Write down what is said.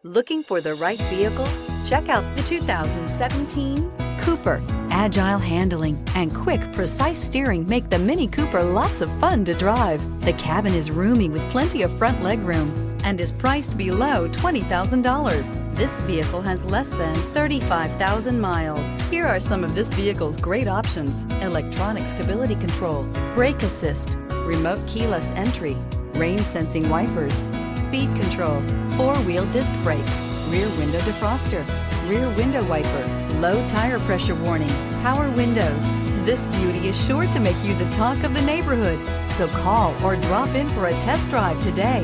Looking for the right vehicle? Check out the 2017 Cooper. Agile handling and quick, precise steering make the Mini Cooper lots of fun to drive. The cabin is roomy with plenty of front legroom and is priced below $20,000. This vehicle has less than 35,000 miles. Here are some of this vehicle's great options: electronic stability control, brake assist, remote keyless entry, rain sensing wipers, speed control, four-wheel disc brakes, rear window defroster, rear window wiper, low tire pressure warning, power windows. This beauty is sure to make you the talk of the neighborhood. So call or drop in for a test drive today.